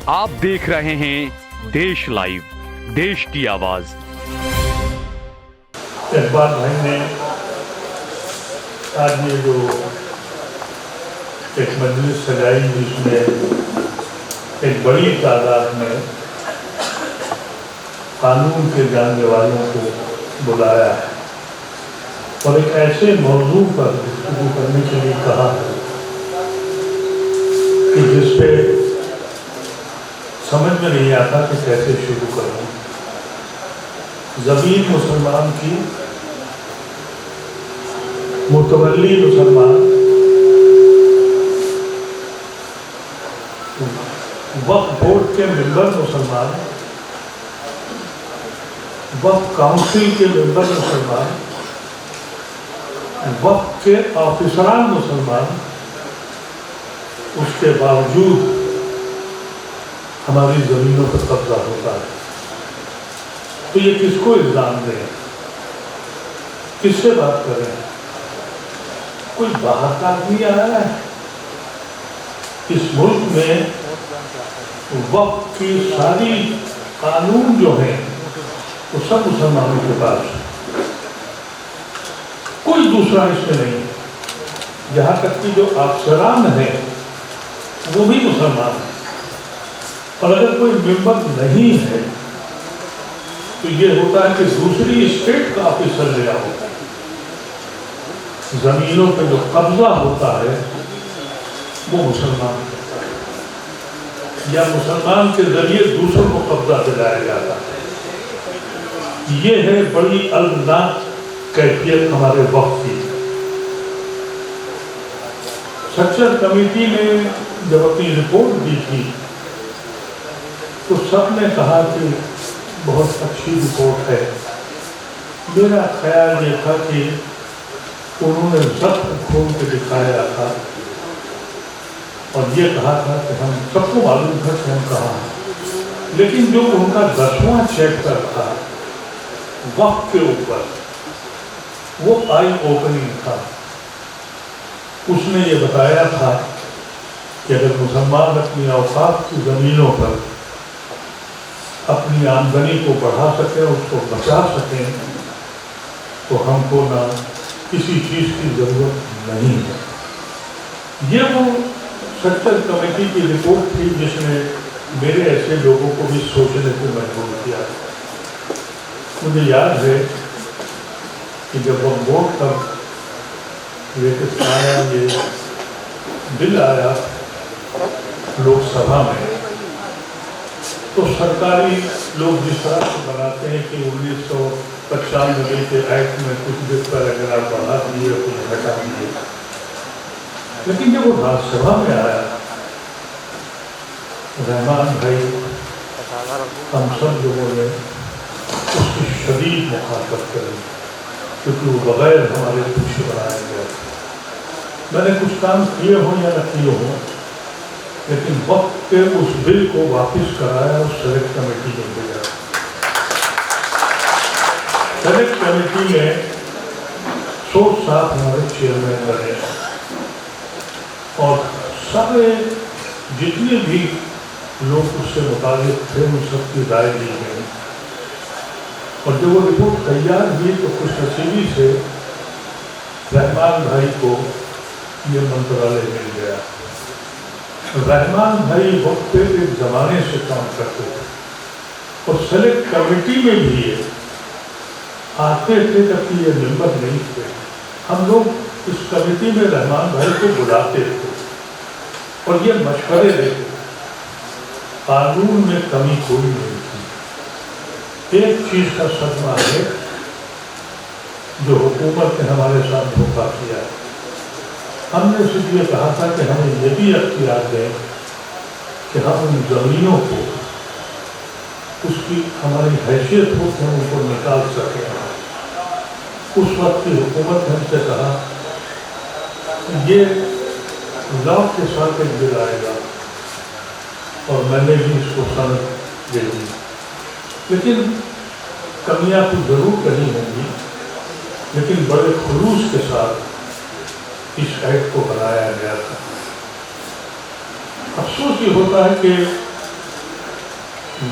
آپ دیکھ رہے ہیں دیش لائیو، دیش کی آواز۔ اقبال بھائی نے آج یہ جو ایک مجلس سجائی جس میں ایک بڑی تعداد میں قانون کے جاننے والوں کو بلایا ہے اور ایک ایسے موضوع پر گفتگو کرنے کے لیے کہا ہے کہ جس پہ سمجھ میں نہیں آتا کہ کیسے شروع کروں۔ زمین مسلمان کی، متولی مسلمان، وقف بورڈ کے ممبر مسلمان، وقف کاؤنسل کے ممبر مسلمان، وقف کے آفیسران مسلمان، اس کے باوجود ہماری زمینوں پر قبضہ ہوتا ہے۔ تو یہ کس کو الزام دیں، کس سے بات کریں؟ کوئی باہر کا آدمی آیا ہے؟ اس ملک میں وقف کی ساری قانون جو ہیں وہ سب مسلمانوں کے پاس، کوئی دوسرا اس میں نہیں۔ یہاں تک کہ جو افسران ہیں وہ بھی مسلمان ہیں، اور اگر کوئی ممبر نہیں ہے تو یہ ہوتا ہے کہ دوسری اسٹیٹ کا آفیسر لے آؤ۔ زمینوں پہ جو قبضہ ہوتا ہے وہ مسلمان کرتا ہے، یا مسلمان کے ذریعے دوسروں کو قبضہ دلایا جاتا ہے۔ یہ ہے بڑی المناک کیفیت ہمارے وقت کی۔ سٹرکچر کمیٹی نے جب اپنی رپورٹ دی تھی تو سب نے کہا کہ بہت اچھی رپورٹ ہے۔ میرا خیال یہ تھا کہ انہوں نے ضبط کھول کے دکھایا تھا اور یہ کہا تھا کہ ہم سب کو معلوم تھا کہ ہم کہاں ہیں، لیکن جو ان کا 10واں چیپٹر تھا وقت کے اوپر، وہ آئی اوپننگ تھا۔ اس نے یہ بتایا تھا کہ اگر مسلمان اپنی اوقاف کی زمینوں پر اپنی آمدنی کو بڑھا سکیں، اس کو بچا سکیں، تو ہم کو نہ کسی چیز کی ضرورت نہیں ہے۔ یہ وہ سٹرکچر کمیٹی کی رپورٹ تھی جس نے میرے ایسے لوگوں کو بھی سوچنے کو مجبور کیا۔ مجھے یاد ہے کہ جب وہ ووٹ کا یہ بل آیا لوک سبھا میں، تو سرکاری لوگ جس طرح سے بناتے ہیں کہ 1995 کے ایکٹ میں کچھ بھی پیراگراف بڑھا دیے، کچھ ہٹا دیے، لیکن جب وہ راج سبھا میں آیا، رحمان بھائی ہم سب لوگوں نے اس کی شدید مخالفت کری، کیونکہ وہ بغیر ہمارے کچھ بنایا گیا۔ میں نے کچھ کام کیے ہوں یا نہ کیے ہوں، لیکن وقت کے اس بل کو واپس کرایا اور سلیکٹ کمیٹی میں بھیجا۔ سلیکٹ کمیٹی میں 100 صاحب ہمارے چیئرمین بنے اور سارے جتنے بھی لوگ اس سے متعلق تھے ان سب کی رائے لی گئی، اور جب وہ رپورٹ تیار ہوئی تو خوش نصیبی سے رحمان بھائی کو یہ منترالیہ مل گیا۔ رحمان بھائی وقت پہ ایک زمانے سے کام کرتے تھے اور سلیکٹ کمیٹی میں بھی یہ آتے تھے، جبکہ یہ ممبر نہیں تھے۔ ہم لوگ اس کمیٹی میں رحمان بھائی کو بلاتے تھے اور یہ مشورے دیتے تھے۔ قانون میں کمی کوئی نہیں تھی۔ ایک چیز کا صدمہ ہے جو حکومت نے ہمارے ساتھ دھوکہ کیا ہے۔ ہم نے صرف یہ کہا تھا کہ ہمیں یہ بھی اختیار دیں کہ ہم ان زمینوں کو اس کی ہماری حیثیت ہو کہ ہم ان کو نکال سکیں۔ اس وقت کی حکومت نے ہم سے کہا یہ لا کے ساتھ ایک بل آئے گا، اور میں نے بھی اس کو سند دے دی، لیکن کمیاں تو ضرور کہیں ہوں گی، لیکن بڑے خلوص کے ساتھ اس ایکٹ کو بنایا گیا تھا۔ افسوس یہ ہوتا ہے کہ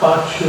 5-6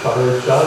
4.5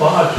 5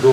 2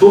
2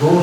2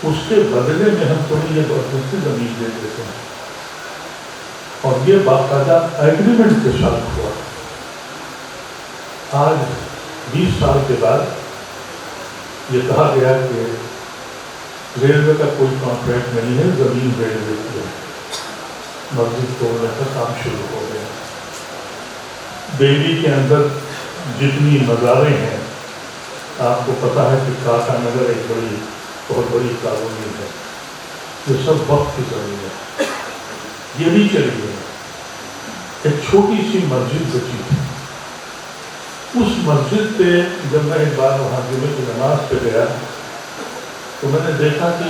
اس کے بدلے میں ہم تمہیں یہ دوسری زمین دے دیتے ہیں. اور یہ باقاعدہ ایگریمنٹ کے ساتھ ہوا. آج 20 سال کے بعد یہ کہا گیا کہ ریلوے کا کوئی کانٹریکٹ نہیں ہے، زمین ریلوے کی ہے. مسجد توڑنے کا کام شروع ہو گیا. دہلی کے اندر جتنی مزاریں ہیں، آپ کو پتا ہے کہ کاکا نگر ایک بہت بڑی کالونی ہے، یہ سب وقت کی زمین ہے. یہ بھی چلی گئی. ایک چھوٹی سی مسجد بچی تھی. اس مسجد پہ جب میں ایک بار وہاں جمعے کی نماز پہ گیا تو میں نے دیکھا کہ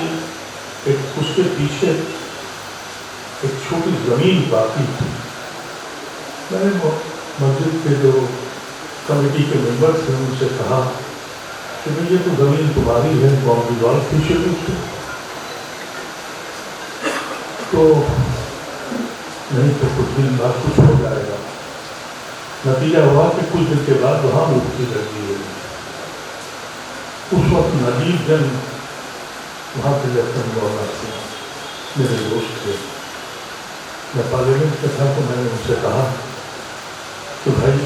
اس کے پیچھے ایک چھوٹی زمین باقی تھی. میں نے مسجد کے جو کمیٹی کے ممبر تھے ان سے کہا کہ بھئی یہ تو زمین تمہاری ہے، باؤنڈری وال پیچھے پیچھے. تو نہیں تو کچھ دن بعد کچھ ہو جائے گا. نتیجہ ہوا کہ کچھ دن کے بعد وہاں مفتی لگ گئی. اس وقت نجیب جن وہاں کے لیفٹیننٹ گورنر تھے، میرے دوست تھے. میں پارلیمنٹ میں تھا تو میں نے ان سے کہا کہ بھائی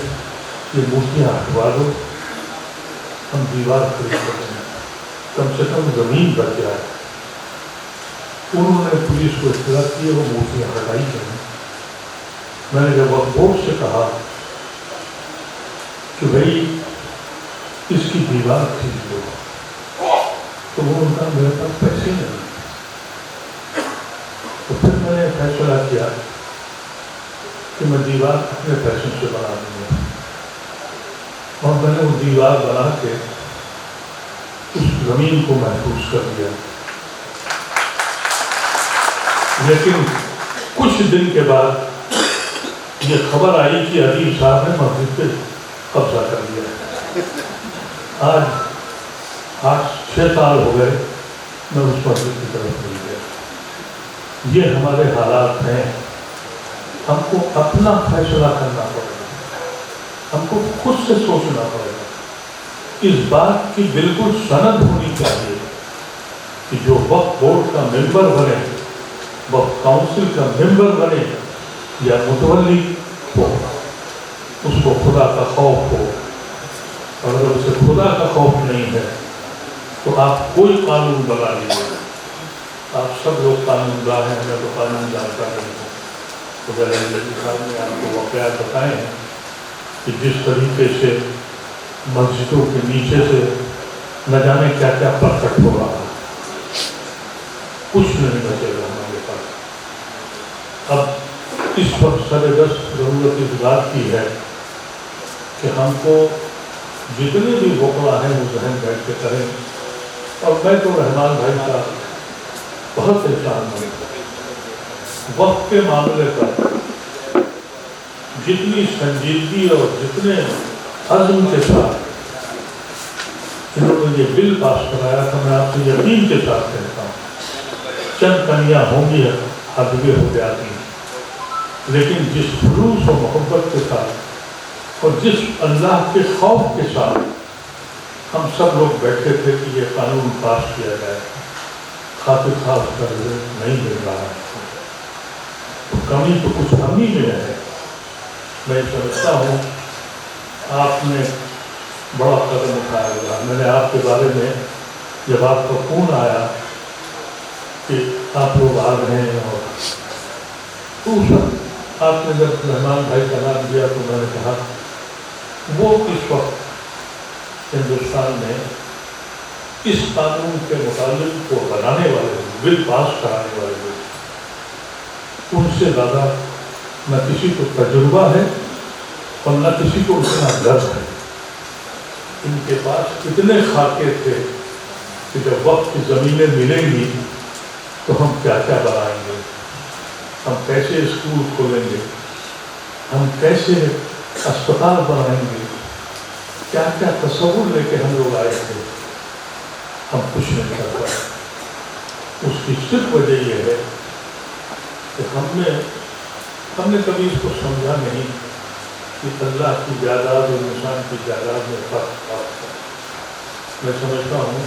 یہ مورتیاں ہٹوا دو، ہم دیوار خرید کرتے ہیں، کم سے کم زمین بچ جائے. انہوں نے پولیس کو اطلاع کی، وہ مورتیاں ہٹائی گئیں. میں نے جب وقت بورڈ سے کہا کہ بھائی اس کی دیوار کھینچ دو، تو وہ ان کا میرے پاس پیسے نہیں. تو پھر میں نے فیصلہ کیا کہ میں دیوار اپنے پیسوں سے بنا دوں گا. اور میں نے وہ دیوار بنا کے اس زمین کو محفوظ کر دیا. لیکن کچھ دن کے بعد یہ خبر آئی کہ ادیب صاحب نے مسجد پہ قبضہ کر لیا. آج 6 سال ہو گئے میں اس مسجد کی طرف نہیں گیا. یہ ہمارے حالات ہیں. ہم کو اپنا فیصلہ کرنا پڑے گا، ہم کو خود سے سوچنا پڑے گا. اس بات کی بالکل سند ہونی چاہیے کہ جو وقف بورڈ کا ممبر بنے، وقف کاؤنسل کا ممبر بنے یا متولی ہو، اس کو خدا کا خوف ہو. اور اگر اسے خدا کا خوف نہیں ہے تو آپ کوئی قانون بنا لیجیے. آپ سب لوگ قانون داں ہیں، میں تو قانون جانتا نہیں ہوں. خدا صاحب نے آپ کو واقعات بتائے ہیں کہ جس طریقے سے مسجدوں کے نیچے سے نہ جانے کیا کیا پرکٹ ہو رہا ہے، کچھ نہیں بچے گا ہمارے پاس. اب اس وقت سردست ضرورت اس بات کی ہے کہ ہم کو جتنے بھی وقلا ہیں وہ ذہن بیٹھ کے کریں. اور میں تو رحمان بھائی کا بہت احسان ہوں. وقت کے معاملے پر جتنی سنجیدگی اور جتنے عزم کے ساتھ انہوں نے یہ بل پاس کرایا تھا، میں آپ سے یقین کے ساتھ کہتا ہوں چند کنیاں ہوں گی حدبے ہو جاتی ہیں، لیکن جس خلوص و محبت کے ساتھ اور جس اللہ کے خوف کے ساتھ ہم سب لوگ بیٹھے تھے کہ یہ قانون پاس کیا جائے، خاطر خاص کا رزلٹ نہیں مل رہا ہے. تو کمی تو کچھ ہم ہی میں ہے. میں سمجھتا ہوں آپ نے بڑا قدم اٹھایا ہوا. میں نے آپ کے بارے میں جب آپ کا فون آیا کہ آپ لوگ آ رہے ہیں اور تو اس وقت آپ نے جب رحمان بھائی کا نام دیا تو میں نے کہا وہ اس وقت ہندوستان میں اس قانون کے مطابق کو بنانے والے بل پاس کرانے والے لوگ، ان سے زیادہ نہ کسی کو تجربہ ہے اور نہ کسی کو اتنا ڈر ہے. ان کے پاس اتنے خاکے تھے کہ جب وقت کی زمینیں ملیں گی تو ہم کیا کیا بنائیں گے، ہم کیسے اسکول کھولیں گے، ہم کیسے اسپتال بنائیں گے، کیا کیا تصور لے کے ہم لوگ آئے تھے. ہم کچھ نہیں کر پائے. اس کی صرف وجہ یہ ہے کہ ہم نے کبھی اس کو سمجھا نہیں کہ اللہ کی جائیداد اور انسان کی جائیداد میں فرق ہے. میں سمجھتا ہوں